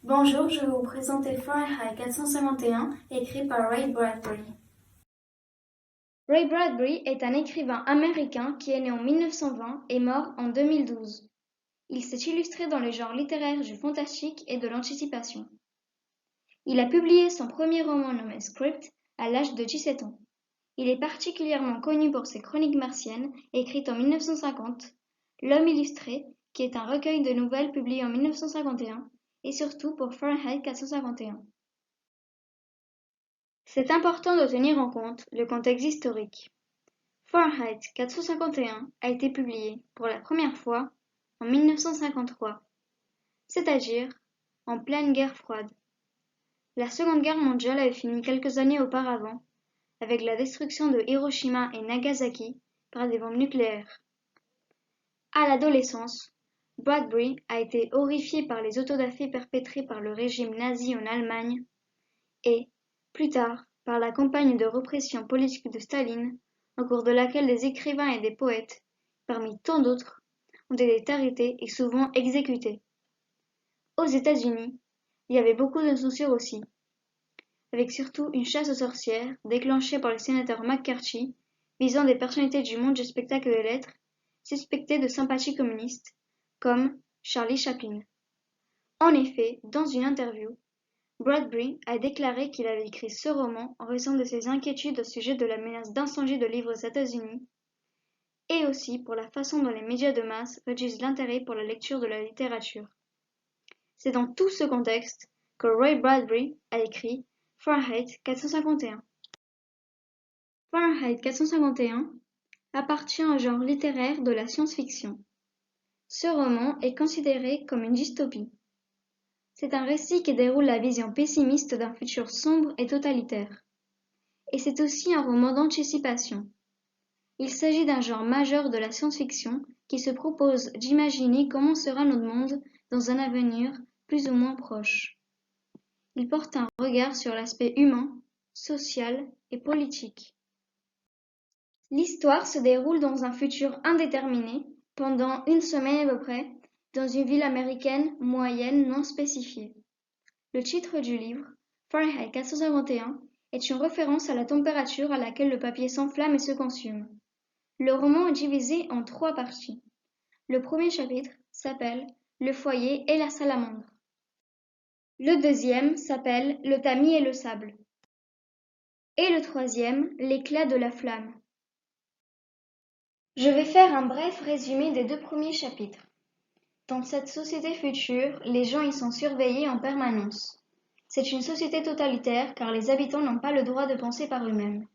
Bonjour, je vais vous présenter Fahrenheit 451, écrit par Ray Bradbury. Ray Bradbury est un écrivain américain qui est né en 1920 et mort en 2012. Il s'est illustré dans les genres littéraires du fantastique et de l'anticipation. Il a publié son premier roman nommé Script à l'âge de 17 ans. Il est particulièrement connu pour ses chroniques martiennes, écrites en 1950, L'Homme illustré, qui est un recueil de nouvelles publié en 1951, et surtout pour Fahrenheit 451. C'est important de tenir en compte le contexte historique. Fahrenheit 451 a été publié pour la première fois en 1953, c'est-à-dire en pleine guerre froide. La Seconde Guerre mondiale avait fini quelques années auparavant avec la destruction de Hiroshima et Nagasaki par des bombes nucléaires. À l'adolescence, Bradbury a été horrifié par les autodafés perpétrés par le régime nazi en Allemagne et, plus tard, par la campagne de répression politique de Staline, au cours de laquelle des écrivains et des poètes, parmi tant d'autres, ont été arrêtés et souvent exécutés. Aux États-Unis, il y avait beaucoup de censure aussi, avec surtout une chasse aux sorcières déclenchée par le sénateur McCarthy, visant des personnalités du monde du spectacle et des lettres, suspectées de sympathie communiste, comme Charlie Chaplin. En effet, dans une interview, Bradbury a déclaré qu'il avait écrit ce roman en raison de ses inquiétudes au sujet de la menace d'incendie de livres aux États-Unis et aussi pour la façon dont les médias de masse réduisent l'intérêt pour la lecture de la littérature. C'est dans tout ce contexte que Ray Bradbury a écrit Fahrenheit 451. Fahrenheit 451 appartient au genre littéraire de la science-fiction. Ce roman est considéré comme une dystopie. C'est un récit qui déroule la vision pessimiste d'un futur sombre et totalitaire. Et c'est aussi un roman d'anticipation. Il s'agit d'un genre majeur de la science-fiction qui se propose d'imaginer comment sera notre monde dans un avenir plus ou moins proche. Il porte un regard sur l'aspect humain, social et politique. L'histoire se déroule dans un futur indéterminé, pendant une semaine à peu près, dans une ville américaine moyenne non spécifiée. Le titre du livre, Fahrenheit 451, est une référence à la température à laquelle le papier s'enflamme et se consume. Le roman est divisé en 3 parties. Le premier chapitre s'appelle Le foyer et la salamandre. Le deuxième s'appelle Le tamis et le sable. Et le troisième, L'éclat de la flamme. Je vais faire un bref résumé des 2 premiers chapitres. Dans cette société future, les gens y sont surveillés en permanence. C'est une société totalitaire car les habitants n'ont pas le droit de penser par eux-mêmes.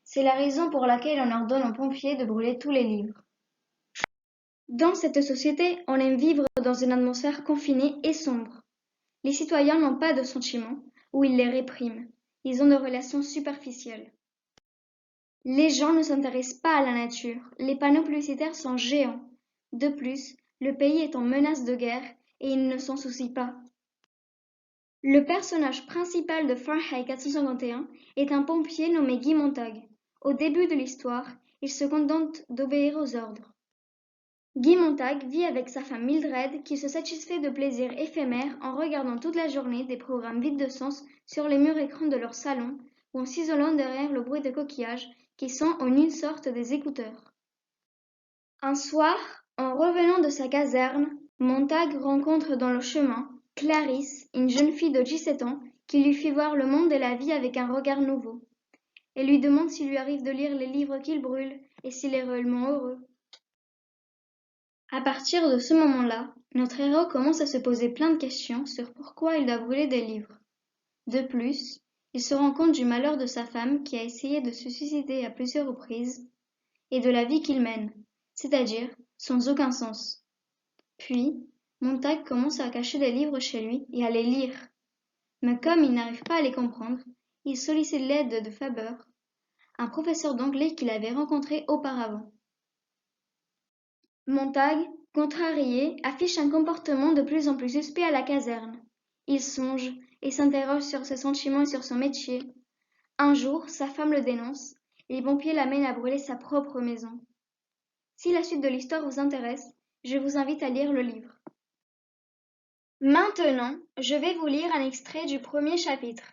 C'est la raison pour laquelle on ordonne aux pompiers de brûler tous les livres. Dans cette société, on aime vivre dans une atmosphère confinée et sombre. Les citoyens n'ont pas de sentiments, ou ils les répriment. Ils ont des relations superficielles. Les gens ne s'intéressent pas à la nature. Les panneaux publicitaires sont géants. De plus, le pays est en menace de guerre et ils ne s'en soucient pas. Le personnage principal de Fahrenheit 451 est un pompier nommé Guy Montag. Au début de l'histoire, il se contente d'obéir aux ordres. Guy Montag vit avec sa femme Mildred qui se satisfait de plaisirs éphémères en regardant toute la journée des programmes vides de sens sur les murs écrans de leur salon ou en s'isolant derrière le bruit des coquillages qui sont en une sorte des écouteurs. Un soir, en revenant de sa caserne, Montag rencontre dans le chemin Clarisse, une jeune fille de 17 ans qui lui fait voir le monde et la vie avec un regard nouveau. Elle lui demande s'il lui arrive de lire les livres qu'il brûle et s'il est réellement heureux. À partir de ce moment-là, notre héros commence à se poser plein de questions sur pourquoi il doit brûler des livres. De plus, il se rend compte du malheur de sa femme qui a essayé de se suicider à plusieurs reprises et de la vie qu'il mène, c'est-à-dire sans aucun sens. Puis, Montag commence à cacher des livres chez lui et à les lire. Mais comme il n'arrive pas à les comprendre, il sollicite l'aide de Faber, un professeur d'anglais qu'il avait rencontré auparavant. Montag, contrarié, affiche un comportement de plus en plus suspect à la caserne. Il songe et s'interroge sur ses sentiments et sur son métier. Un jour, sa femme le dénonce et les pompiers l'amènent à brûler sa propre maison. Si la suite de l'histoire vous intéresse, je vous invite à lire le livre. Maintenant, je vais vous lire un extrait du premier chapitre.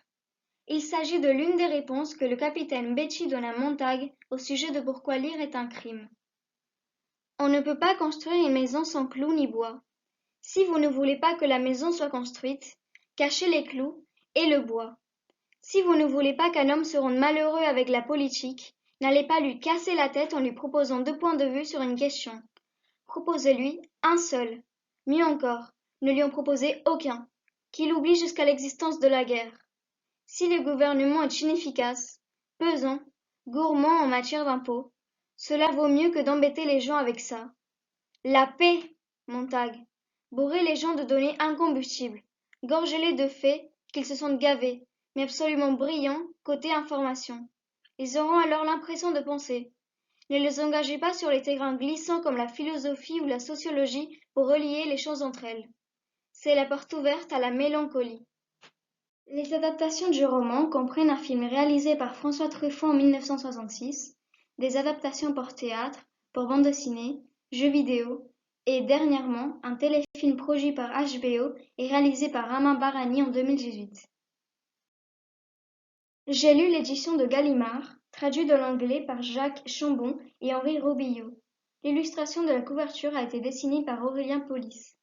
Il s'agit de l'une des réponses que le capitaine Beatty donne à Montague au sujet de pourquoi lire est un crime. On ne peut pas construire une maison sans clous ni bois. Si vous ne voulez pas que la maison soit construite, cachez les clous et le bois. Si vous ne voulez pas qu'un homme se rende malheureux avec la politique, n'allez pas lui casser la tête en lui proposant 2 points de vue sur une question. Proposez-lui un seul. Mieux encore, ne lui en proposez aucun, qu'il oublie jusqu'à l'existence de la guerre. Si le gouvernement est inefficace, pesant, gourmand en matière d'impôts, cela vaut mieux que d'embêter les gens avec ça. La paix, Montague. Bourrez les gens de données incombustibles. Gorgez-les de faits qu'ils se sentent gavés, mais absolument brillants côté information. Ils auront alors l'impression de penser. Ne les engagez pas sur les terrains glissants comme la philosophie ou la sociologie pour relier les choses entre elles. C'est la porte ouverte à la mélancolie. Les adaptations du roman comprennent un film réalisé par François Truffaut en 1966, des adaptations pour théâtre, pour bande dessinée, jeux vidéo, et dernièrement un téléfilm produit par HBO et réalisé par Ramin Barani en 2018. J'ai lu l'édition de Gallimard, traduit de l'anglais par Jacques Chambon et Henri Robillot. L'illustration de la couverture a été dessinée par Aurélien Polis.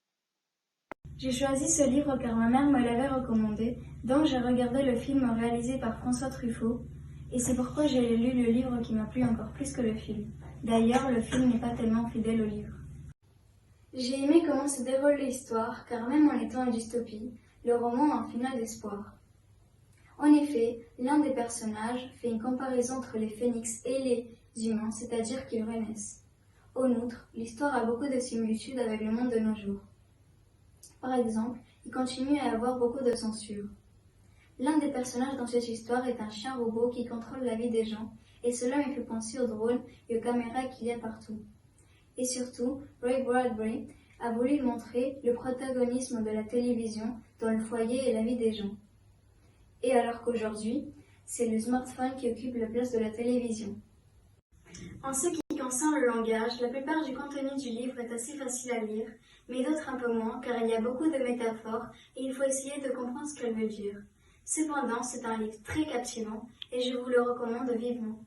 J'ai choisi ce livre car ma mère me l'avait recommandé, donc j'ai regardé le film réalisé par François Truffaut, et c'est pourquoi j'ai lu le livre qui m'a plu encore plus que le film. D'ailleurs, le film n'est pas tellement fidèle au livre. J'ai aimé comment se déroule l'histoire, car même en étant une dystopie, le roman a un final d'espoir. En effet, l'un des personnages fait une comparaison entre les phénix et les humains, c'est-à-dire qu'ils renaissent. En outre, l'histoire a beaucoup de similitudes avec le monde de nos jours. Par exemple, il continue à y avoir beaucoup de censure. L'un des personnages dans cette histoire est un chien robot qui contrôle la vie des gens, et cela me fait penser aux drones et aux caméras qu'il y a partout. Et surtout, Ray Bradbury a voulu montrer le protagonisme de la télévision dans le foyer et la vie des gens. Et alors qu'aujourd'hui, c'est le smartphone qui occupe la place de la télévision. En ce qui concerne le langage, la plupart du contenu du livre est assez facile à lire, mais d'autres un peu moins, car il y a beaucoup de métaphores et il faut essayer de comprendre ce qu'elle veut dire. Cependant, c'est un livre très captivant et je vous le recommande vivement.